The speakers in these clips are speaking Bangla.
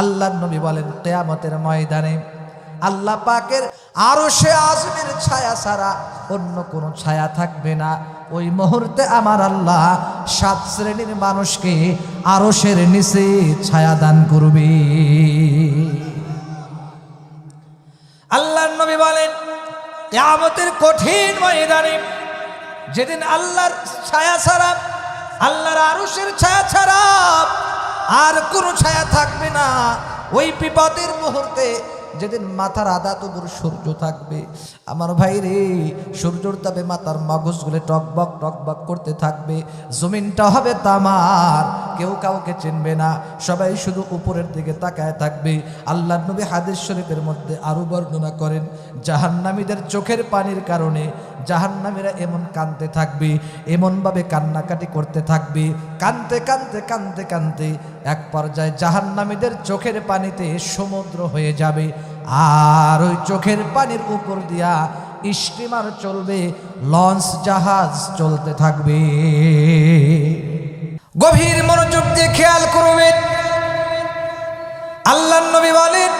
আল্লাহর নবী বলেন কিয়ামতের ময়দানে আল্লাহ পাকের আরশে আযমের ছায়া ছাড়া অন্য কোনো ছায়া থাকবে না। ওই মুহূর্তে আমার আল্লাহ 7 শ্রেণীর মানুষকে আরশের নিচে ছায়া দান করবে। আল্লাহর নবী বলেন কিয়ামতের কঠিন ময়দানে যেদিন আল্লাহর ছায়া ছাড়া, আল্লাহর আরশের ছায়া ছাড়া আর কোনো ছায়া থাকবে না, ওই বিপদের মুহূর্তে যেদিন মাথার আধা তবুর সূর্য থাকবে, আমার ভাই রে, সূর্যর তাপে মাথার মগজগুলো টকবক টকবক করতে থাকবে। জমিনটা হবে তামার, কেউ কাউকে চিনবে না, সবাই শুধু উপরের দিকে তাকায় থাকবে। আল্লাহর নবী হাদিস শরীফের মধ্যে আরো বর্ণনা করেন জাহান্নামীদের চোখের পানির কারণে জাহান্নামীরা এমন কাঁদতে থাকবে, এমনভাবে কান্নাকাটি করতে থাকবে, কাঁদতে কাঁদতে কাঁদতে কাঁদতে এক পর্যায়ে জাহান্নামীদের চোখের পানিতে সমুদ্র হয়ে যাবে। আর ওই চোখের পানির উপর দিয়া স্টিমার চলবে, লঞ্চ জাহাজ চলতে থাকবে। গভীর মনোযোগ দিয়ে খেয়াল করবেন। আল্লাহর নবী বলেন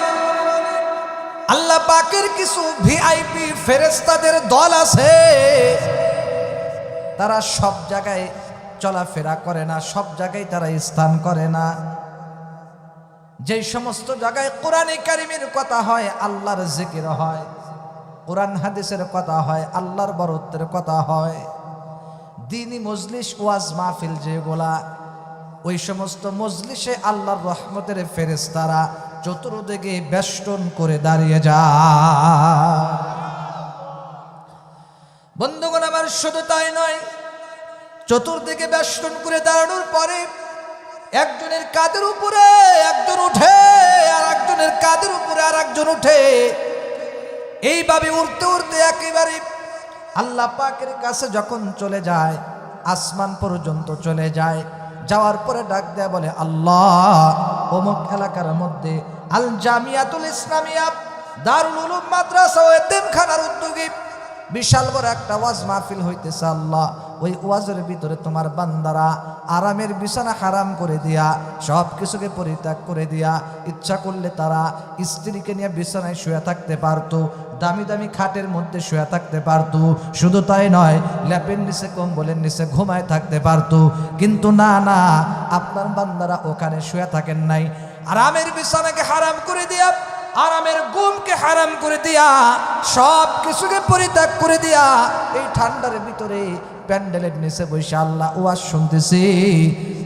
আল্লাহ পাকের কিছু ভিআইপি ফেরেশতাদের দল আছে, তারা সব জায়গায় চলাফেরা করে না, সব জায়গায় তারা স্থান করে না। যেই সমস্ত জায়গায় কোরআনে কারিমের কথা হয়, আল্লাহর জিকির হয়, কোরআন হাদিসের কথা হয়, আল্লাহর বরত্বের কথা হয়, দ্বীনি মজলিস ওয়াজ মাহফিল যেগুলা, ওই সমস্ত মজলিসে আল্লাহর রহমতের ফেরেশতারা চতুর্দিকে বেষ্টন করে দাঁড়িয়ে যায়। বন্ধুগণ আমার, শুধু তাই নয়, চতুর্দিকে বেষ্টন করে দাঁড়ানোর পরে একজনের কাঁধের উপরে একজন উঠে, আর একজনের কাঁধের উপরে আর একজন উঠে, এইভাবে উঠতে উঠতে একেবারে আল্লাহ পাকের কাছে যখন চলে যায়, আসমান পর্যন্ত চলে যায়, যাওয়ার পরে ডাক দেয়া বলে আল্লাহ, অমুক এলাকার মধ্যে আল জামিয়াতুল ইসলামিয়া দারুল উলুম মাদ্রাসা ও এতিমখানার উদ্যোগে বিশাল বড় একটা ওয়াজ মাহফিল হইতেছে। আল্লাহ, ওই ওয়াজের ভিতরে তোমার বান্দারা আরামের বিছানা হারাম করে দিয়া, সব কিছুকে পরিত্যাগ করে দিয়া, ইচ্ছা করলে তারা স্ত্রীকে নিয়ে বিছানায় শুয়ে থাকতে পারতো, দামি দামি খাটের মধ্যে শুয়ে থাকতে পারতো, শুধু তাই নয়, ল্যাপের নিচে কম্বলের নিচে ঘুমায় থাকতে পারতো। কিন্তু না না, আপনার বান্দারা ওখানে শুয়ে থাকেন নাই, আরামের বিছানাকে হারাম করে দিয়া, আরামের ঘুমকে হারাম করে দিয়া, সব কিছুকে পরিত্যাগ করে দিয়া এই ঠান্ডার ভিতরে প্যান্ডেলের নিচে বসে আল্লাহ ওয়াজ শুনতেছি।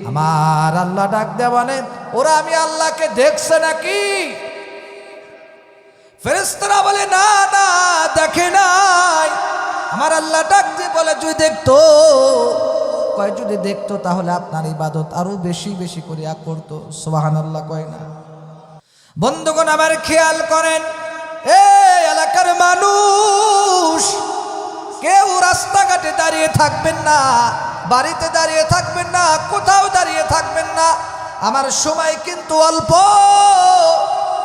আমার আল্লাহ ডাক দেয়া বলে, ওরা আমি আল্লাহকে দেখছে নাকি? ফেরেশতারা বলে না না, দেখে নাই। আমার আল্লাহ ডাক দিয়ে বলে, যদি দেখতো, কয় যদি দেখতো তাহলে আপনার ইবাদত আরো বেশি বেশি করিয়া করতো। সুবহানাল্লাহ কয় না? বন্ধুগণ আমার, খেয়াল করেন, এই এলাকার মানুষ কেউ রাস্তাঘাটে দাঁড়িয়ে থাকবেন না, বাড়িতে দাঁড়িয়ে থাকবেন না, কোথাও দাঁড়িয়ে থাকবেন না। আমার সময় কিন্তু অল্প,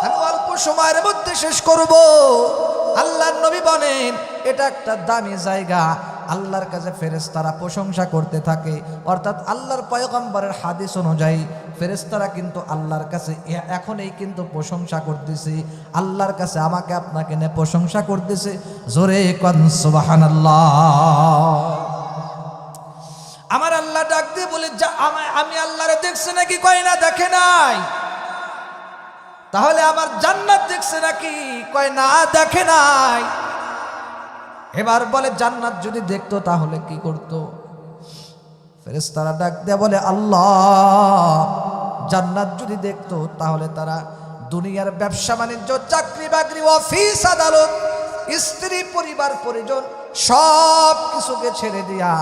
আমি অল্প সময়ের মধ্যে শেষ করব। আল্লাহর নবী বলেন এটা একটা দামি জায়গা, আল্লাহর কাছে ফেরেশতারা প্রশংসা করতে থাকে। অর্থাৎ আল্লাহর পয়গম্বরের হাদিস অনুযায়ী ফেরেশতারা কিন্তু আল্লাহর কাছে এখনই কিন্তু প্রশংসা করতেছে, আল্লাহর কাছে আমাকে আপনাকে নিয়ে প্রশংসা করতেছে। জোরে কোন সুবহানাল্লাহ। আমার আল্লাহ ডাক দিয়ে বলে, যা আমি আল্লাহরে দেখছে নাকি? কয় না, দেখে নাই। তাহলে আমার জান্নাত দেখছে নাকি? কয় না, দেখে নাই। এবার বলে, জান্নাত যদি দেখতো তাহলে কি করতো? ফেরেশতারা ডাক দেয়া বলে, আল্লাহ, জান্নাত যদি দেখতো তাহলে তারা দুনিয়ার ব্যবসা বাণিজ্য, চাকরি বাকরি, অফিস আদালত, স্ত্রী, পরিবার পরিজন সব কিছুকে ছেড়ে দিয়া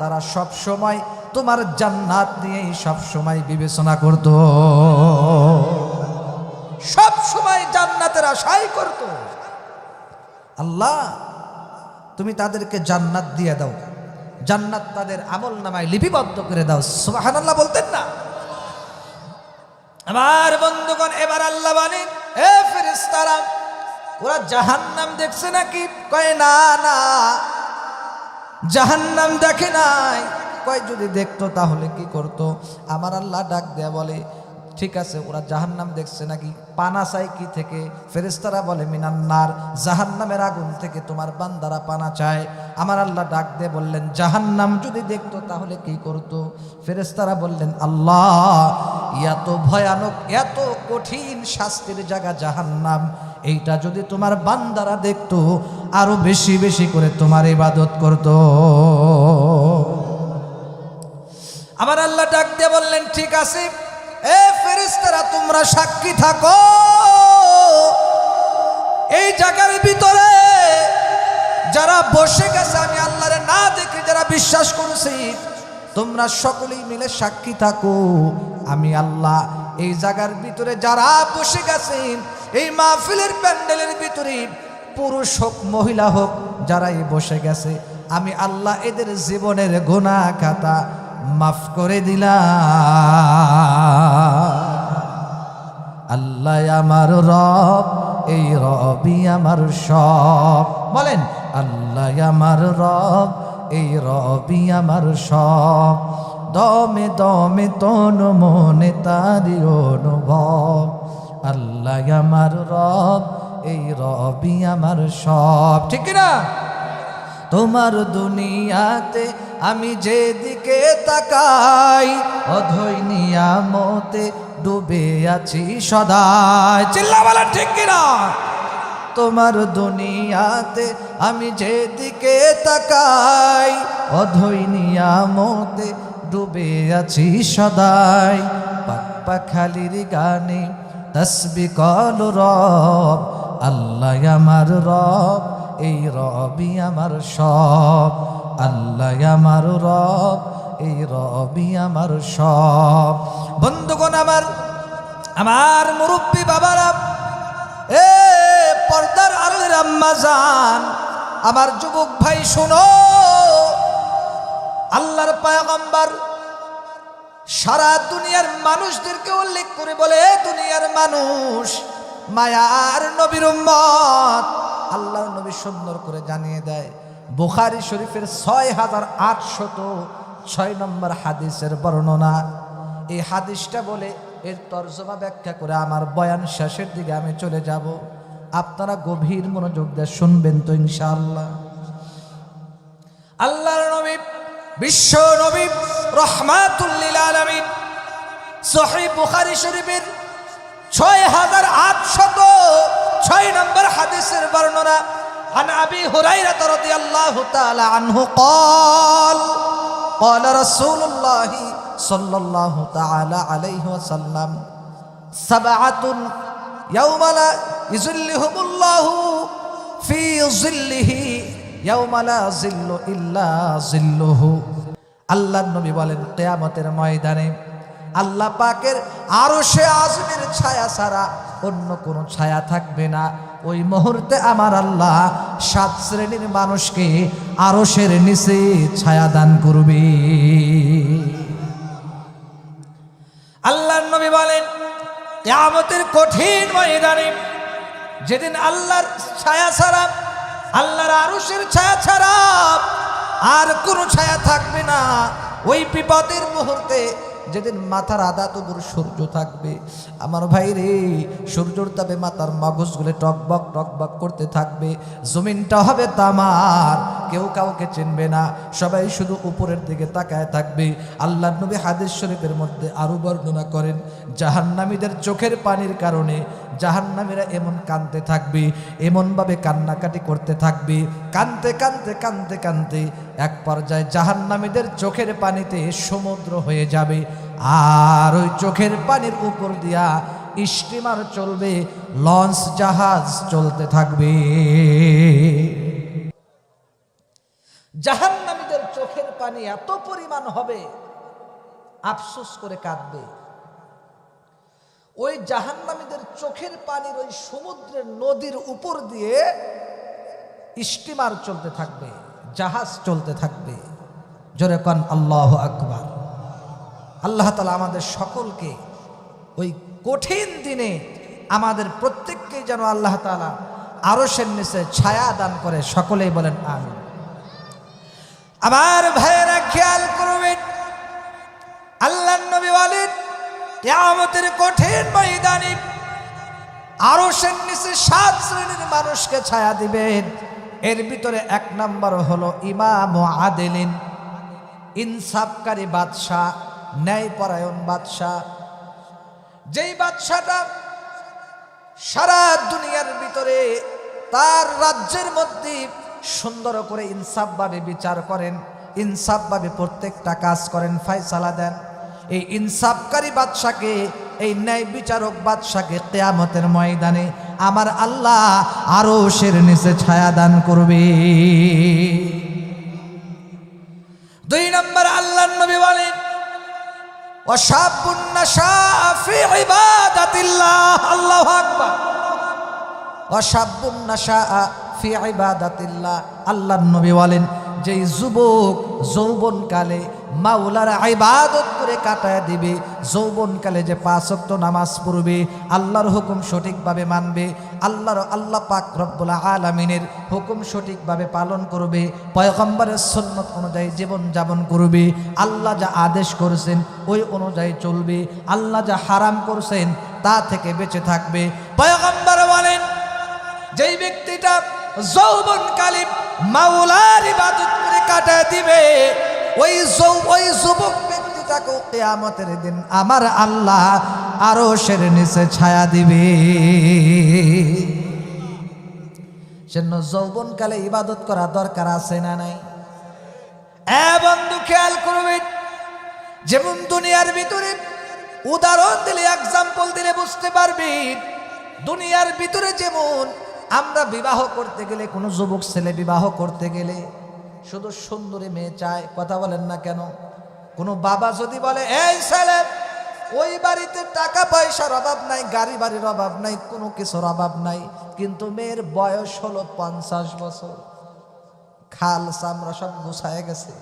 তারা সব সময় তোমার জান্নাত নিয়েই সব সময় বিবেচনা করত, সব সময় জান্নাতের আশাই করত। আল্লাহ, তুমি তাদেরকে জান্নাত দিয়ে দাও, জান্নাত তাদের আমল নামায় লিপিবদ্ধ করে দাও। সুবহানাল্লাহ বলতেন না? আমার বন্ধুগণ, এবার আল্লাহ বলেন, এ ফেরেশতারা, ওরা জাহান্নাম দেখছে নাকি? কয় না না, জাহান্নাম দেখে নাই। কয় যদি দেখতো তাহলে কি করতো? আমার আল্লাহ ডাক দেয়া বলে, ঠিক আছে, ওরা জাহান্নাম দেখছে নাকি? পানা চাই কি থেকে? ফেরেশতারা বলে মিনান্নার, জাহান্নামের আগুন থেকে তোমার বান্দারা পানা চায়। আমার আল্লাহ ডাক দিয়ে বললেন, জাহান্নাম যদি দেখতো তাহলে কি করতো? ফেরেশতারা বললেন, আল্লাহ, এত ভয়ানক, এত কঠিন শাস্তির জায়গা জাহান্নাম, এইটা যদি তোমার বান্দারা দেখতো আরো বেশি বেশি করে তোমার ইবাদত করতো। আমার আল্লাহ ডাক দিয়ে বললেন, ঠিক আছে, এ ফেরেশতারা তোমরা সাক্ষী থাকো, এই জায়গার ভিতরে যারা বসে গেছে আমি আল্লাহরে না দেখে যারা বিশ্বাস করেছি, তোমরা সকলেই মিলে সাক্ষী থাকো, আমি আল্লাহ এই জায়গার ভিতরে যারা বসে গেছেন, এই মাহফিলের প্যান্ডেলের ভিতরে পুরুষ হোক মহিলা হোক যারাই বসে গেছে, আমি আল্লাহ এদের জীবনের গুনাহ খাতা মাফ করে দিলাম। আল্লাহ আমার রব, এই রবই আমার সব। বলেন, আল্লাহ আমার রব, এই রবই আমার সব। দমে দমে তন মনে তারি অনুভব। আল্লাহ আমার রব, এই রবই আমার সব। ঠিক না? তোমার দুনিয়াতে আমি যেদিকে তাকাই, অধৈ নিয়ামতে ডুবে আছি সদাই। চিল্লা বলেন ঠিক কিনা? তোমার দুনিয়াতে আমি যেদিকে তাকাই, অধৈ নিয়ামতে ডুবে আছি সদাই। পাখালির গানে তসবিহ কল রব, আল্লাহ আমার রব, এই রবই আমার সব। আল্লাহ আমার রব, এই রবই আমার সব। বন্ধুগণ আমার, আমার মুরব্বী বাবারা, এ পর্দার আড়ালের আম্মা জান, আমার যুবক ভাই শোনো, আল্লাহর পয়গম্বর সারা দুনিয়ার মানুষদেরকে উল্লেখ করে বলে, দুনিয়ার মানুষ মায়ার নবীর উম্মত। আল্লাহর নবী সুন্দর করে জানিয়ে দেয়, বুখারী শরীফের 6806 নম্বর হাদিসের বর্ণনা। এই হাদিসটা বলে এর তরজমা ব্যাখ্যা করে আমার বয়ান শেষের দিকে আমি চলে যাব, আপনারা গভীর মনোযোগ দিয়ে শুনবেন তো ইনশাআল্লাহ। আল্লাহর নবী, বিশ্ব নবী, রাহমাতুল লিল আলামিন, সহিহ বুখারী শরীফের 6806 নম্বর হাদিসের বর্ণনা। عن أبي هريرة رضي الله تعالى عنه قال قال رسول الله صلى الله تعالى عليه وسلم سبعة يوم لا يظلهم الله في ظله يوم لا ظل إلا ظله। আল্লাহ নবী বলেন, কিয়ামতের ময়দানে আল্লাহ পাকের আরশে আযমের ছায়া ছাড়া অন্য কোনো ছায়া থাকবে না। ওই মুহূর্তে আমার আল্লাহ 7 শ্রেণীর মানুষকে আরশের নিচে ছায়া দান করবে। আল্লাহর নবী বলেন, কিয়ামতের কঠিন ময়দানে, যেদিন আল্লাহর ছায়া ছাড়া, আল্লাহর আরশের ছায়া ছাড়া আর কোনো ছায়া থাকবে না, ওই বিপদের মুহূর্তে, যেদিন মাথার আধা তবুর সূর্য থাকবে, আমার ভাই রে, সূর্যর তাপে মাথার মগজগুলো টকবক টকবক করতে থাকবে, জমিনটা হবে তামার, কেউ কাউকে চিনবে না, সবাই শুধু উপরের দিকে তাকায় থাকবে। আল্লাহর নবী হাদিস শরীফের মধ্যে আরো বর্ণনা করেন, জাহান্নামীদের চোখের পানির কারণে জাহান্নামীরা এমন কাঁদতে থাকবে, এমনভাবে কান্নাকাটি করতে থাকবে, কাঁদতে কাঁদতে কাঁদতে কাঁদতে এক পর্যায়ে জাহান্নামীদের চোখের পানিতে সমুদ্র হয়ে যাবে। আর ওই চোখের পানির উপর দিয়া স্টিমার চলবে, লঞ্চ জাহাজ চলতে থাকবে। জাহান্নামীদের চোখের পানি এত পরিমাণ হবে, আফসোস করে কাঁদবে। ওই জাহান্নামীদের চোখের পানির ওই সমুদ্রের নদীর উপর দিয়ে স্টিমার চলতে থাকবে, জাহাজ চলতে থাকবে। জোরে কোন আল্লাহু আকবার। আল্লাহ তাআলা আমাদের সকলকে ওই কঠিন দিনে আমাদের প্রত্যেককে যেন আল্লাহ তাআলা আরশের নিচে ছায়া দান করে, সকলেই বলেন আমিন। আমার ভাইয়েরা খেয়াল করবেন, আল্লাহর নবী বলেন, কিয়ামতের কঠিন ময়দানে আরশের নিচে 7 শ্রেণীর মানুষকে ছায়া দিবেন। এর ভিতরে 1 নম্বর হলো ইমাম আদিলিন, ইনসাফকারী বাদশাহ, ন্যায়পরায়ণ বাদশাহ। যেই বাদশাটা সারা দুনিয়ার ভিতরে তার রাজ্যের মধ্যে সুন্দর করে ইনসাফভাবে বিচার করেন, ইনসাফভাবে প্রত্যেকটা কাজ করেন, ফয়সালা দেন। এই ইনসাফকারী বাদশাকে, এই ন্যায় বিচারক বাদশাকে কিয়ামতের ময়দানে আমার আল্লাহ আরশের নিচে ছায়া দান করবে। 2 নম্বর আল্লাহর নবী বলেন ওয়াশাবুন নাশা ফি ইবাদাতিল্লাহ, আল্লাহু আকবার। ওয়াশাবুন নাশা ফি ইবাদাতিল্লাহ, আল্লাহর নবী বলেন যেই যুবক যৌবনকালে মাওলার ইবাদত করে কাটায় দিবে, যৌবনকালে যে 5 ওয়াক্ত নামাজ পড়বে, আল্লাহর হুকুম সঠিকভাবে মানবে, আল্লাহ পাক রব্বুল আলামিনের হুকুম সঠিকভাবে পালন করবে, পয়গম্বরের সুন্নাত অনুযায়ী জীবন যাপন করবে, আল্লাহ যা আদেশ করেছেন ওই অনুযায়ী চলবে, আল্লাহ যা হারাম করেছেন তা থেকে বেঁচে থাকবে। পয়গম্বর বলেন যেই ব্যক্তিটা যৌবনকালে মাওলার ইবাদত করে কাটায় দিবে, ওই যুবক ব্যক্তিটাকে কিয়ামতের দিন আমার আল্লাহ আরশের নিচে ছায়া দিবে। সেজন্য যৌবনকালে ইবাদত করা দরকার আছে না নাই? বন্ধু খেয়াল করবেন, যেমন দুনিয়ার ভিতরে উদাহরণ দিলে, এক্সাম্পল দিলে বুঝতে পারবেন। দুনিয়ার ভিতরে যেমন আমরা বিবাহ করতে গেলে, কোনো যুবক ছেলে বিবাহ করতে গেলে শুধু সুন্দরী মেয়ে চায়, কথা বলেন না কেন? কোনো বাবা যদি বলে এই ছেলে ওই বাড়িতে টাকা পয়সার অভাব নাই, গাড়ি বাড়ির অভাব নাই, কোনো কিছুর অভাব নাই, কিন্তু মেয়ের বয়স হলো 50 বছর, খাল চামড়া সব গুছায় গেছে,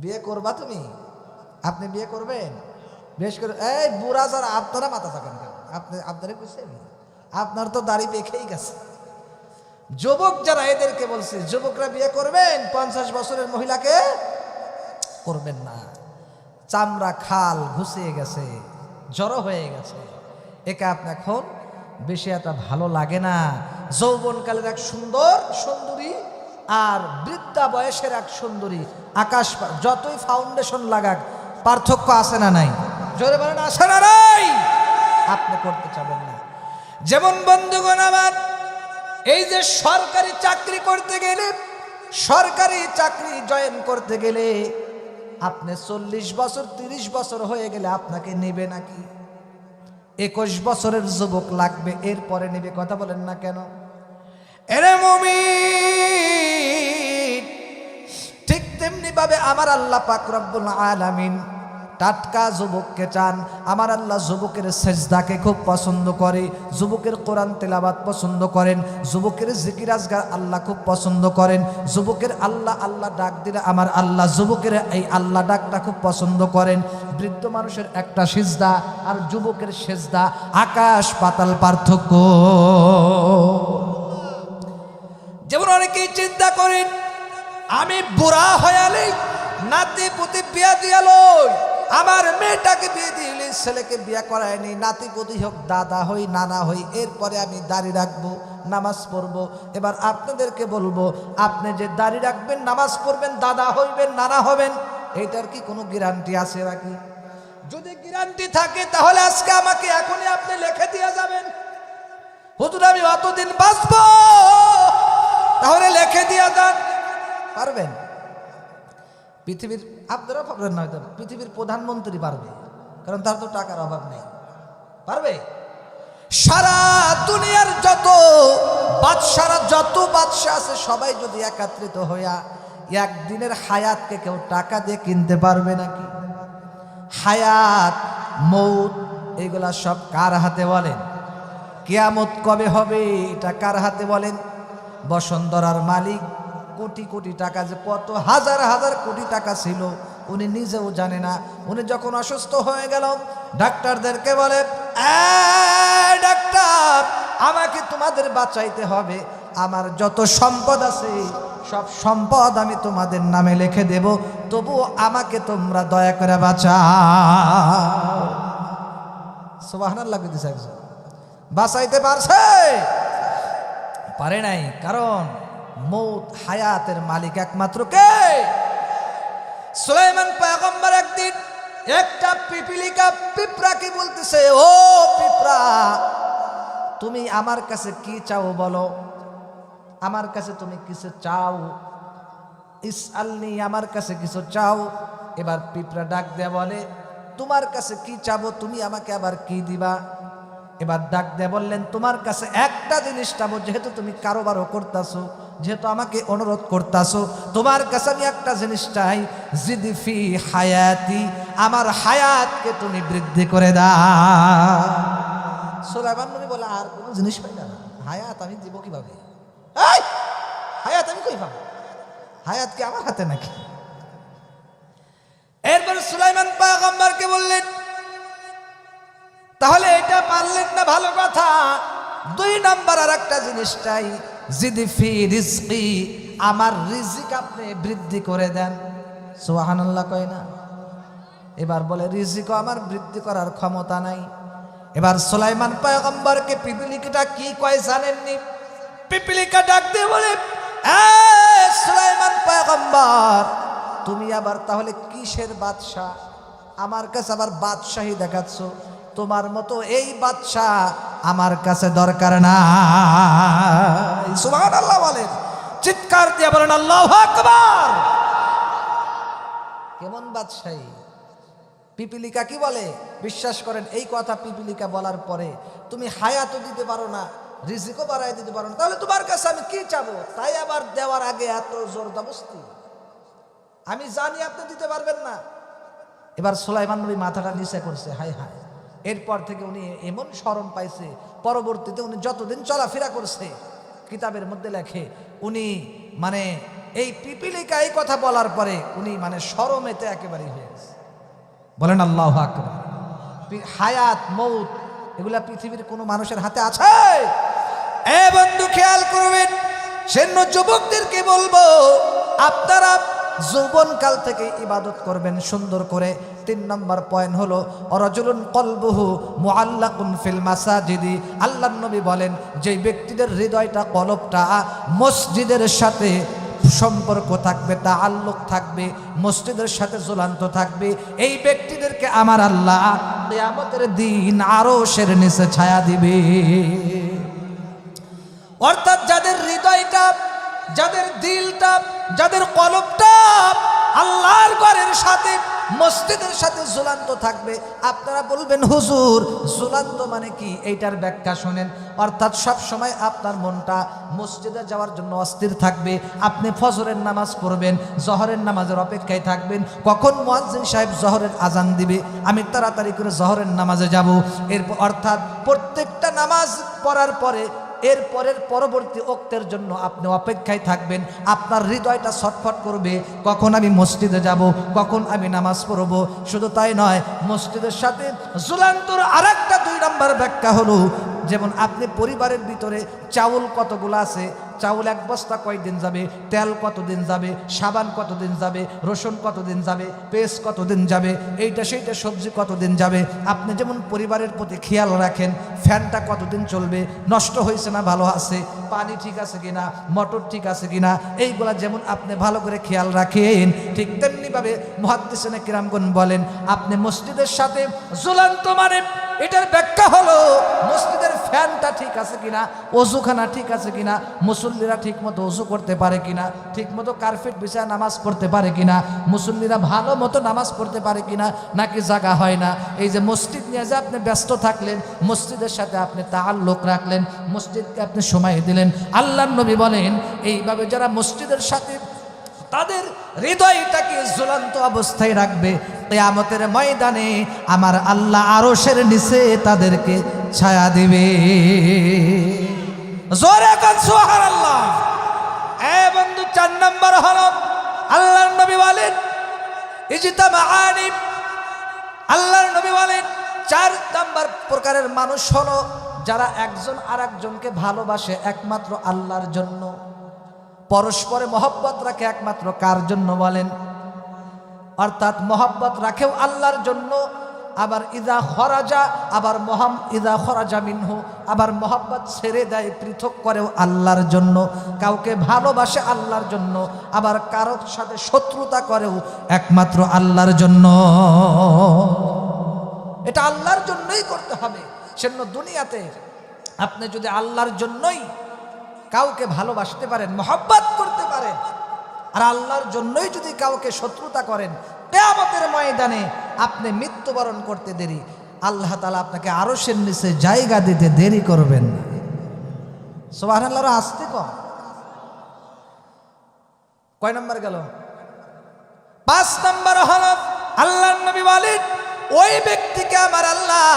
বিয়ে করবা তুমি? আপনি বিয়ে করবেন? বেশ করে এই বুড়া যারা, আপনারা মাথা থাকেন কেন? আপনারা বুঝছেন, আপনার তো দাড়ি পেকেই গেছে। যুবক যারা এদেরকে বলছে যুবকরা বিয়ে করবেন, 50 বছরের মহিলাকে করবেন না, চামড়া খাল ঘুষিয়ে গেছে, জড়ো হয়ে গেছে, একে আপনি এখন বেশি একটা ভালো লাগে না। যৌবনকালের এক সুন্দর সুন্দরী আর বৃদ্ধা বয়সের এক সুন্দরী, আকাশ যতই ফাউন্ডেশন লাগাক পার্থক্য আছে না নাই? জোরে বলেন আছে না নাই? আপনি করতে চাবেন না। যেমন বন্ধুগণ আমার, এই যে সরকারি চাকরি করতে গেলে, সরকারি চাকরি জয়েন করতে গেলে আপনি 40 বছর 30 বছর হয়ে গেলে আপনাকে নেবে নাকি? 21 বছরের যুবক লাগবে, এরপরে নেবে, কথা বলেন না কেন? এরে মুমিন, ঠিক তেমনি ভাবে আমার আল্লাহ পাক রব্বুল আলামিন টাটকা যুবককে চান। আমার আল্লাহ যুবকের সেজদাকে খুব পছন্দ করে, যুবকের কোরআন তেলাওয়াত পছন্দ করেন, যুবকের জিকির আজগার আল্লাহ খুব পছন্দ করেন। যুবকের আল্লাহ আল্লাহ ডাক দিলে আমার আল্লাহ যুবকের এই আল্লাহ ডাকটা খুব পছন্দ করেন। বৃদ্ধ মানুষের একটা সিজদা আর যুবকের সেজদা আকাশ পাতাল পার্থক্য। যেমন অনেকেই চিন্তা করেন আমি বুড়া হয়ালেই নাতি পুতি বিয়া দিয়ালই, আমার মেয়েটাকে বিয়ে দিলে, ছেলেকে বিয়ে করায়নি, নাতি পুতি হোক, দাদা হই, নানা হই, এরপরে আমি দাড়ি রাখবো, নামাজ পড়বো। এবার আপনাদেরকে বলবো, আপনি যে দাড়ি রাখবেন, নামাজ পড়বেন, দাদা হইবেন, নানা হবেন, এইটার কি কোনো গ্যারান্টি আছে নাকি? যদি গ্যারান্টি থাকে তাহলে আজকে আমাকে এখনই আপনি লিখে দিয়ে যাবেন, হুজুর আমি অতদিন বাঁচবো, তাহলে লিখে দিয়ে যান। পারবেন? পৃথিবীর আপনারা পারবেন না, হয়তো পৃথিবীর প্রধানমন্ত্রী পারবে, কারণ তার তো টাকার অভাব নেই। পারবে? সারা দুনিয়ার যত বাদশা আছে সবাই যদি একত্রিত হইয়া একদিনের হায়াতকে কেউ টাকা দিয়ে কিনতে পারবে নাকি? হায়াত মৌত এগুলা সব কার হাতে বলেন? কিয়ামত কবে হবে এটা কার হাতে বলেন? বসুন্ধরার মালিক কোটি কোটি টাকা, যে কত হাজার হাজার কোটি টাকা ছিল উনি নিজেও জানে না। উনি যখন অসুস্থ হয়ে গেল, ডাক্তারদেরকে বলে ডাক্তার আমাকে তোমাদের বাঁচাইতে হবে, আমার যত সম্পদ আছে সব সম্পদ আমি তোমাদের নামে লিখে দেব, তবু আমাকে তোমরা দয়া করে বাঁচাও। সুবহানাল্লাহ কইতেছে একজন। বাঁচাইতে পারছে? পারে নাই, কারণ মৌত হায়াতের মালিক একমাত্র কে? সুলাইমান পয়গম্বর একদিন একটা পিপিলিকা পিঁপড়াকে বলতেছে, ও পিঁপড়া, তুমি আমার কাছে কি চাও বলো, আমার কাছে তুমি কিছু চাও? ইসআলনি, আমার কাছে কিছু চাও। এবার পিঁপড়া ডাক দেয়া বলে, তোমার কাছে কি চাবো, তুমি আমাকে আবার কি দিবা? এবার ডাক দেয়া বললেন, তোমার কাছে একটা জিনিস চাবো, যেহেতু তুমি কারোবারও করতেছো, যেহেতু আমাকে অনুরোধ করতেছো, তোমার কাছে আমি একটা জিনিস চাই, জিদফি হায়াতি, আমার হায়াতকে তুমি বৃদ্ধি করে দাও। সুলাইমান নবী বলে, আর কোনো জিনিস পাই না, হায়াত আমি দিব কিভাবে? এই হায়াত আমি কই পাবো? হায়াত কি আমার হাতে নাকি? এরপর সুলাইমান পয়গম্বরকে বললেন, তাহলে এটা পারলেন না, ভালো কথা, 2 নাম্বার আর একটা জিনিস চাই, জিদফি রিজকি, আমার রিজিক আপনি বৃদ্ধি করে দেন। সুবহানাল্লাহ কয় না? এবার বলে, রিজিকও আমার বৃদ্ধি করার ক্ষমতা নাই। এবার সুলাইমান পয়গম্বরকে পিপিলিকাটা কি কয় জানেননি? পিপিলিকা ডাক দিয়ে বলে, সুলাইমান পয়গম্বর, তুমি আবার তাহলে কিসের বাদশাহ? আমার কাছে আবার বাদশাহী দেখাচ্ছ? তোমার মতো এই বাদশাহ আমার কাছে দরকার না। সুবহানাল্লাহ বলেন, চিৎকার দিয়ে বলেন আল্লাহু আকবার। কেমন বাদশাহী? পিপিলিকা কি বলে? বিশ্বাস করেন, এই কথা পিপিলিকা বলার পরে তুমি হায়াতও দিতে পারো না, রিজিকও বাড়াই দিতে পারো না, তাহলে তোমার কাছে আমি কি চাবো? তাই আবার দেওয়ার আগে এত জোরদাবস্তি? আমি জানি আপনি দিতে পারবেন না। এবার সুলাইমান নবী মাথাটা নিচে করছে, হায় হায়। এরপর থেকে উনি এমন শরম পাইছে, পরবর্তীতে উনি যতদিন চলাফেরা করছে, কিতাবের মধ্যে লেখে, উনি মানে এই পিপিলিকা এই কথা বলার পরে উনি মানে শরমেতে একেবারেই হয়ে গেছে। বলেন আল্লাহু আকবার। হায়াত মৌত এগুলা পৃথিবীর কোনো মানুষের হাতে আছে? এ বন্ধু খেয়াল করবেন, সেন্য যুবকদেরকে বলবো, আপনারা যৌবনকাল থেকে ইবাদত করবেন সুন্দর করে। 3 নম্বর পয়েন্ট হলো, রাজুলুন কলবুহু মুআল্লাকুন ফিল মাসাজিদি। আল্লাহর নবী বলেন, যে ব্যক্তিদের হৃদয়টা, কলবটা মসজিদের সাথে সম্পর্ক থাকবে, তাআল্লুক থাকবে, মসজিদের সাথে ঝুলান্ত থাকবে, এই ব্যক্তিদেরকে আমার আল্লাহ কিয়ামতের দিন আরশের নিচে ছায়া দিবে। অর্থাৎ যাদের হৃদয়টা, যাদের দিলটা, যাদের কলবটা আল্লাহর ঘরের সাথে, মসজিদের সাথে ঝুলান্ত থাকবে। আপনারা বলবেন, হুজুর ঝুলান্ত মানে কি? এইটার ব্যাখ্যা শোনেন। অর্থাৎ সব সময় আপনার মনটা মসজিদে যাওয়ার জন্য অস্থির থাকবে। আপনি ফজরের নামাজ পড়বেন, জহরের নামাজের অপেক্ষায় থাকবেন, কখন মুয়াজ্জিন সাহেব জহরের আজান দিবে, আমি তাড়াতাড়ি করে জহরের নামাজে যাব। এরপর অর্থাৎ প্রত্যেকটা নামাজ পড়ার পরে এরপরের পরবর্তী ওক্তের জন্য আপনি অপেক্ষায় থাকবেন। আপনার হৃদয়টা ছটফট করবে, কখন আমি মসজিদে যাব, কখন আমি নামাজ পড়ব। শুধু তাই নয়, মসজিদের সাথে ঝুলান্তর আরেকটা 2 নম্বর ব্যাখ্যা হলো, যেমন আপনি পরিবারের ভিতরে চাউল কতগুলো আছে, চাউল 1 বস্তা কয়দিন যাবে, তেল কতদিন যাবে, সাবান কতদিন যাবে, রসুন কতদিন যাবে, পেস্ট কতদিন যাবে, এইটা সেইটা সবজি কতদিন যাবে। আপনি যেমন পরিবারের প্রতি খেয়াল রাখেন, ফ্যানটা কতদিন চলবে, নষ্ট হয়েছে না ভালো আছে, পানি ঠিক আছে কিনা, মোটর ঠিক আছে কিনা, এইগুলা যেমন আপনি ভালো করে খেয়াল রাখেন, ঠিক তেমনিভাবে মুহাদ্দিসিনে কিরামগণ বলেন, আপনি মসজিদের সাথে ঝুলান্ত মানে এটার ব্যাখ্যা হলো, মসজিদের ফ্যানটা ঠিক আছে কিনা, ওযুখানা ঠিক আছে কিনা, মুসল্লিরা ঠিক মতো ওযু করতে পারে কিনা, ঠিক মতো কার্পেট বিছায় নামাজ পড়তে পারে কিনা, মুসল্লিরা ভালো মতো নামাজ পড়তে পারে কিনা, নাকি জায়গা হয় না। এই যে মসজিদ নিয়ে যে আপনি ব্যস্ত থাকলেন, মসজিদের সাথে আপনি তাআল্লুক রাখলেন, মসজিদকে আপনি সময় দিলেন, আল্লাহর নবী বলেন, এইভাবে যারা মসজিদের সাথে তাদের হৃদয়টাকে ঝুলন্ত অবস্থায় রাখবে, কিয়ামতের ময়দানে আমার আল্লাহ আরশের নিচে তাদেরকে ছায়া দিবে। জোরে কান সুবহানাল্লাহ। এ বন্ধু, 4 নম্বর হলো, আল্লাহর নবী বলেন, ইজতামাআনি, আল্লাহর নবী বলেন 4 নম্বর প্রকারের মানুষ হলো, যারা একজন আরেকজনকে ভালোবাসে একমাত্র আল্লাহর জন্য, পরস্পরে মহব্বত রাখে একমাত্র কার জন্য বলেন? অর্থাৎ মহব্বত রাখেও আল্লাহর জন্য, আবার ইদা খরাজা, আবার ইদা খরাজা মিনহু, আবার মোহাব্বত ছেড়ে দেয়, পৃথক করেও আল্লাহর জন্য, কাউকে ভালোবাসে আল্লাহর জন্য, আবার কারোর সাথে শত্রুতা করেও একমাত্র আল্লাহর জন্য। এটা আল্লাহর জন্যই করতে হবে। সেজন্য দুনিয়াতে আপনি যদি আল্লাহর জন্যই কাউকে ভালোবাসতে পারেন, মোহাব্বত করতে পারেন, আর আল্লাহর জন্যই যদি কাউকে শত্রুতা করেন, কিয়ামতের ময়দানে আপনি মৃত্যুবরণ করতে দেরি, আল্লাহ তাআলা আপনাকে আরশের নিচে জায়গা দিতে দেরি করবেন না। সুবহানাল্লাহ। আসতে কয় নম্বর গেল? 5 নম্বর হলো আল্লাহর নবী বলেন, ওই ব্যক্তিকে আমার আল্লাহ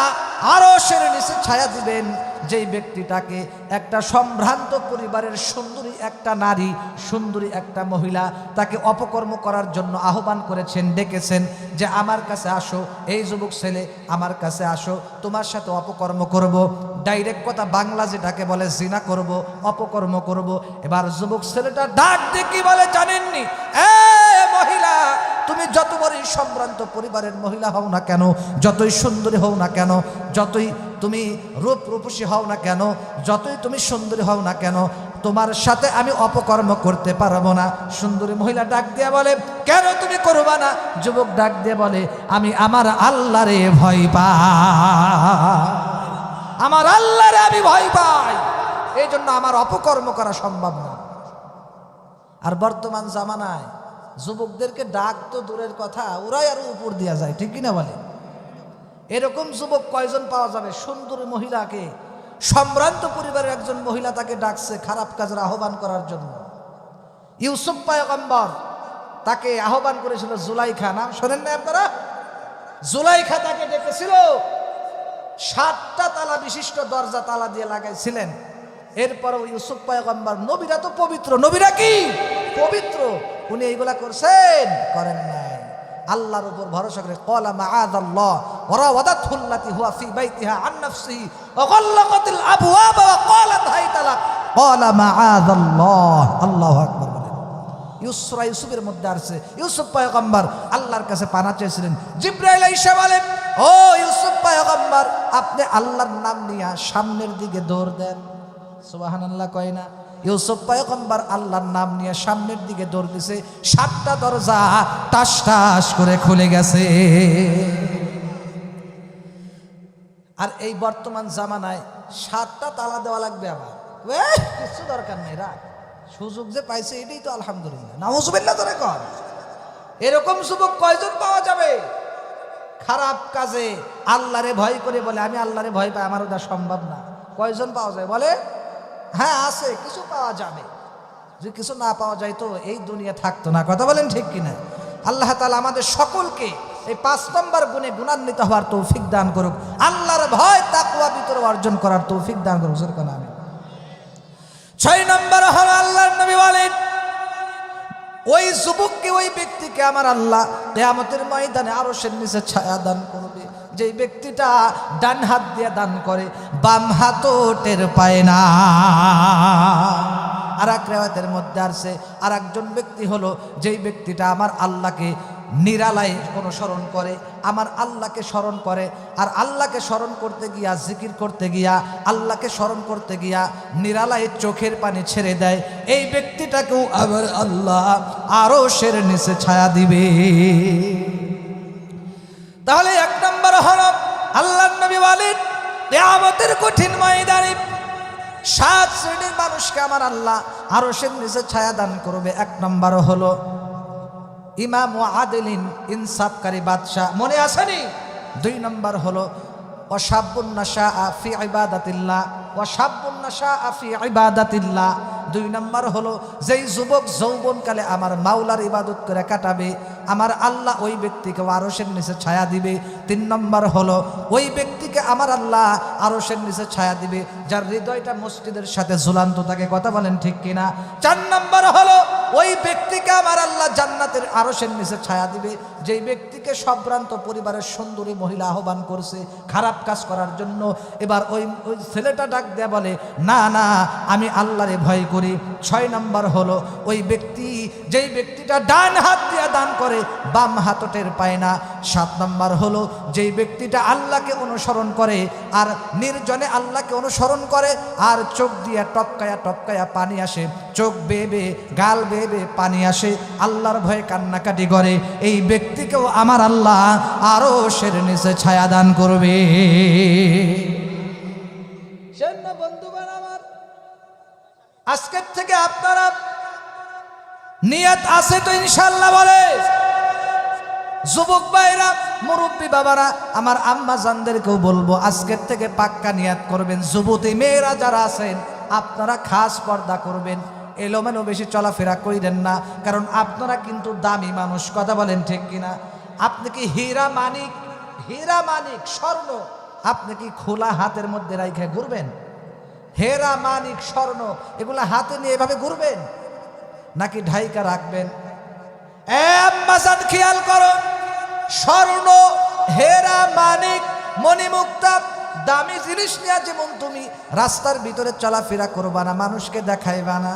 আরশের নিচে ছায়া দিবেন যেই ব্যক্তিটাকে একটা সম্ভ্রান্ত পরিবারের সুন্দরী একটা নারী, সুন্দরী একটা মহিলা তাকে অপকর্ম করার জন্য আহ্বান করেছেন, ডেকেছেন যে আমার কাছে আসো, এই যুবক ছেলে আমার কাছে আসো, তোমার সাথে অপকর্ম করব। ডাইরেক্ট কথা বাংলা যেটাকে বলে জিনা করব, অপকর্ম করব। এবার যুবক ছেলেটা ডাক দিয়ে কি বলে জানেননি? এ মহিলা, তুমি যত বড়ই সম্ভ্রান্ত পরিবারের মহিলা হও না কেন, যতই সুন্দরী হও না কেন, যতই তুমি রূপসী হও না কেন, যতই তুমি সুন্দরী হও না কেন, তোমার সাথে আমি অপকর্ম করতে পারবো না। সুন্দরী মহিলা ডাক দিয়ে বলে, কেন তুমি করবা না? যুবক ডাক দিয়ে বলে, আমি আমার আল্লাহরে ভয় পাই, আমার আল্লাহরে আমি ভয় পাই, এই জন্য আমার অপকর্ম করা সম্ভব না। আর বর্তমান জামানায় যুবকদেরকে ডাক তো দূরের কথা, ওরাই আরো উপর দিয়া যায়, ঠিক কিনা বলে? এরকম যুবক কয়জন পাওয়া যাবে? সুন্দরী মহিলাকে, সম্ভ্রান্ত পরিবারের একজন মহিলা তাকে ডাকছে খারাপ কাজের আহ্বান করার জন্য। ইউসুফ পয়গম্বর তাকে আহ্বান করেছিল জুলাইখা, নাম শোনেন না আপনারা? জুলাইখা তাকে ডেকেছিল, 7টা তালা বিশিষ্ট দরজা তালা দিয়ে লাগাইছিলেন। এরপরও ইউসুফ পয়গম্বর, নবীরা তো পবিত্র, নবীরা কি পবিত্র, উনি এইগুলা করছেন? করেন নাই। আল্লাহর উপর ভরসা করে ক্বালা মাআযাল্লাহ ওয়া রাওয়াদাতহুল্লাতী হুয়া ফী বাইতিহা আন নাফসিহি ওয়া গাল্লাকাতিল আবওয়াব ওয়া ক্বালাত হাইতা লাক ক্বালা মাআযাল্লাহ। আল্লাহু আকবার বলেন। ইউসুফের মধ্যে আছে, ইউসুফ পয়গম্বর আল্লাহর কাছে পানা চেয়েছিলেন। জিবরাইল আইসা বলেন, ও ইউসুফ পয়গম্বর, আপনি আল্লাহর নাম নিয়ে সামনের দিকে দৌড় দেন। সুবহানাল্লাহ কয় না? ইউসুফ পয়গম্বর আল্লাহর নাম নিয়ে সামনের দিকে দৌড় দিছে, 7টা দরজা টাস টাস করে খুলে গেছে। আর এই বর্তমান জামানায় 7টা তালা দেওয়া লাগবে, আবার কিছু দরকার নেই, রাখ, সুযোগ যে পাইছে এটাই তো আলহামদুলিল্লাহ, নাউজুবিল্লাহ ধরে কর। এরকম যুবক কয়জন পাওয়া যাবে? খারাপ কাজে আল্লাহরে ভয় করে বলে আমি আল্লাহরে ভয় পাই, আমার ওটা সম্ভব না। কয়জন পাওয়া যায় বলে? হ্যাঁ আছে, কিছু পাওয়া যাবে। যদি কিছু না পাওয়া যায় তো এই দুনিয়া থাকতো না। কথা বলেন ঠিক কিনা? আল্লাহ তাআলা আমাদের সকলকে এই 5 নম্বর গুণে গুণান্বিত হওয়ার তৌফিক দান করুক। আল্লাহর ভয় তাকওয়া ভিতরে অর্জন করার তৌফিক দান করুক। সুবহান আমিন। 6 নম্বর হলো আল্লাহর নবী বলেন, ওই যুবককে, ওই ব্যক্তিকে আমার আল্লাহ কিয়ামতের ময়দানে আরশের নিচে ছায়া দান করবে যেই ব্যক্তিটা ডান হাত দিয়ে দান করে, বাম হাতও টের পায় না। আর এক রিওয়ায়াতের মধ্যে আছে, আর একজন ব্যক্তি হলো যেই ব্যক্তিটা আমার আল্লাহকে নিরালায় অনুসরণ করে, আমার আল্লাহকে স্মরণ করে, আর আল্লাহকে স্মরণ করতে গিয়া, জিকির করতে গিয়া, আল্লাহকে স্মরণ করতে গিয়া নিরালায় চোখের পানি ছেড়ে দেয়, এই ব্যক্তিটাকেও আমার আল্লাহ আরশের নিচে ছায়া দিবে। তাহলে 1 নম্বর হলো আল্লাহর নবী বলেন, কিয়ামতের কঠিন ময়দানে 7 শ্রেণীর মানুষকে আমার আল্লাহ আরশের নিচে ছায়া দান করবে। 1 নম্বর হলো ইমাম ও আদিলিন, ইনসাফকারী বাদশাহ, মনে আসেনি? 2 নম্বর হলো ওয়াশাবুন নাশাআ ফি ইবাদাতিল্লাহ, ওয়াশাবুন নাশাআ ফি ইবাদাতিল্লাহ। 2 নম্বর হলো যেই যুবক যৌবনকালে আমার মাওলার ইবাদত করে কাটাবে, আমার আল্লাহ ওই ব্যক্তিকে আরশের নিচে ছায়া দিবে। 3 নম্বর হলো ওই ব্যক্তিকে আমার আল্লাহ আরশের নিচে ছায়া দিবে যার হৃদয়টা মসজিদের সাথে ঝুলান্ত থাকে। কথা বলেন ঠিক কিনা? 4 নম্বর হলো ওই ব্যক্তিকে আমার আল্লাহ জান্নাতের আরশের নিচে ছায়া দিবে যেই ব্যক্তিকে সম্ভ্রান্ত পরিবারের সুন্দরী মহিলা আহ্বান করছে খারাপ কাজ করার জন্য। এবার ওই ছেলেটা ডাক দেয়া বলে, না না, আমি আল্লাহরে ভয় করি। 6 নম্বর হলো ওই ব্যক্তি যেই ব্যক্তিটা ডান হাত দিয়ে দান করে বাম হাত টের পায় না। 7 নম্বর হলো যেই ব্যক্তিটা আল্লাহকে অনুসরণ করে আর নির্জনে আল্লাহকে অনুসরণ করে আর চোখ দিয়ে টপকায়া টপকায়া পানি আসে, চোখ বেয়ে গাল বেয়ে পানি আসে, আল্লাহর ভয়ে কান্নাকাটি করে, এই ব্যক্তিকেও আমার আল্লাহ আরশের নিচে ছায়া দান করবে। বন্ধুগণ আমার, আজকের থেকে আপনারা নিয়ত আছে তো ইনশাআল্লাহ বলে? যুবক ভাইরা, মুরব্বী বাবারা, আমার আম্মা জানদেরকেও বলবো আজকের থেকে পাক্কা নিয়ত করবেন। যুবতী মেয়েরা যারা আছেন আপনারা খাস পর্দা করবেন, এলোমেলো বেশি চলাফেরা কইরেন না, কারণ আপনারা কিন্তু দামি মানুষ। কথা বলেন ঠিক কিনা? আপনি কি হীরা মানিক স্বর্ণ আপনি কি খোলা হাতের মধ্যে রাইখে ঘুরবেন? হেরা মানিক স্বর্ণ এগুলা হাতে নিয়ে এভাবে ঘুরবেন নাকি ঢাইকা রাখবেন? আম্মাজান খেয়াল করো, স্বর্ণ, হেরা, মানিক, মণিমুক্তা দামি জিনিস নিয়ে যেমন তুমি রাস্তার ভিতরে চলাফেরা করবা না, মানুষকে দেখাইবা না,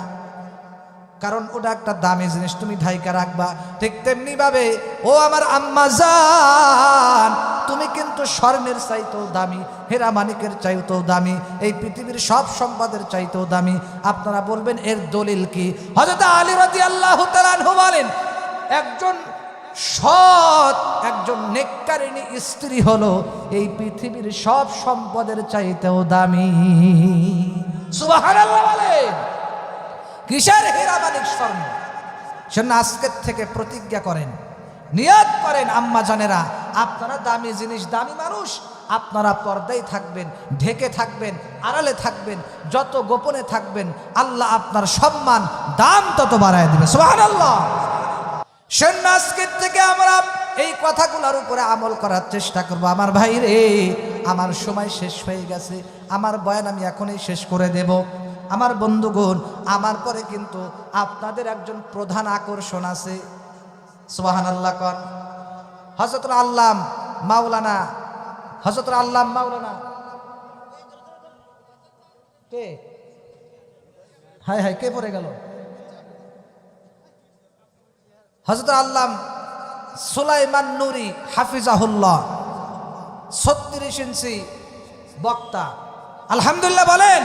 কারণ ওটা একটা দামি জিনিস, তুমি ঢাইকা রাখবা। ঠিক তেমনি ভাবে ও আমার আম্মাজান, তুমি কিন্তু স্বর্ণের চাইতেও দামি, হেরা মানিকের চাইতেও দামি, এই পৃথিবীর সব সম্পদের চাইতেও দামি। আপনারা বলবেন এর দলিল কি? হযরত আলী রাদিয়াল্লাহু তাআলা আনহু বলেন, একজন সৎ, একজন নেককারিনী স্ত্রী হলো এই পৃথিবীর সব সম্পদের চাইতেও দামি। সুবহানাল্লাহ বলেন। কিসের হীরা মানিক স্বর্ণ? সেজন্য আজকের থেকে প্রতিজ্ঞা করেন, নিয়ত করেন আম্মা জানেরা, আপনারা দামি জিনিস, দামি মানুষ, আপনারা পর্দায় থাকবেন, ঢেকে থাকবেন, আড়ালে থাকবেন, যত গোপনে থাকবেন আল্লাহ আপনার সম্মান দাম তত বাড়ায় দিবে। সুবহানাল্লাহ। সেজন্য আজকের থেকে আমরা এই কথাগুলোর উপরে আমল করার চেষ্টা করব। আমার ভাই রে, আমার সময় শেষ হয়ে গেছে, আমার বয়ান আমি এখনই শেষ করে দেব। আমার বন্ধুগণ, আমার পরে কিন্তু আপনাদের একজন প্রধান আকর্ষণ আছে। সুবহানাল্লাহ কোন? হযরতুল আল্লাম মাওলানা, হযরতুল আল্লাম মাওলানা কে? হায় হায়, কে পড়ে গেল? হযরতুল আল্লাম সুলাইমান নুরি হাফিজাহুল্লাহ, 36 ইঞ্চি বক্তা। আলহামদুলিল্লাহ বলেন।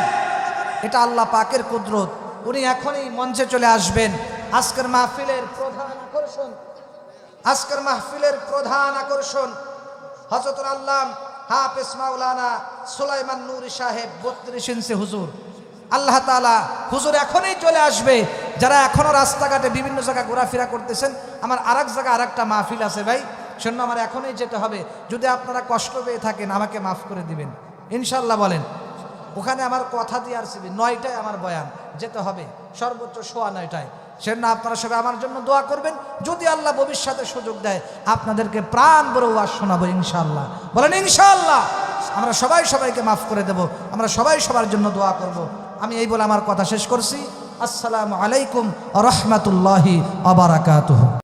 এটা আল্লাহ পাকের কুদরত। উনি এখনই মঞ্চে চলে আসবেন। আজকের মাহফিলের প্রধান আকর্ষণ হযরতুল আল্লাম হাফেজ মাওলানা সুলাইমান নুরি সাহেব, 32 ইঞ্চি হুজুর। আল্লাহ তাআলা হুজুর এখনই চলে আসবে। যারা এখনো রাস্তাঘাটে বিভিন্ন জায়গায় ঘোরাফেরা করতেছেন, আমার আরেক জায়গায় আরেকটা মাহফিল আছে ভাই, সেজন্য আমার এখনই যেতে হবে। যদি আপনারা কষ্ট পেয়ে থাকেন আমাকে মাফ করে দিবেন ইনশাআল্লাহ বলেন। ওখানে আমার কথা দিয়ে আসছি 9টায় আমার বয়ান, যেতে হবে সর্বোচ্চ 9:15টায়। সেজন্য আপনারা সবাই আমার জন্য দোয়া করবেন। যদি আল্লাহ ভবিষ্যতে সুযোগ দেয় আপনাদেরকে প্রাণ ভরে ওয়াজ শোনাবো ইনশাআল্লাহ বলেন ইনশাআল্লাহ। আমরা সবাই সবাইকে মাফ করে দেব, আমরা সবাই সবার জন্য দোয়া করব। আমি এই বলে আমার কথা শেষ করছি। আসসালামু আলাইকুম ওয়া রাহমাতুল্লাহি ওয়া বারাকাতুহু।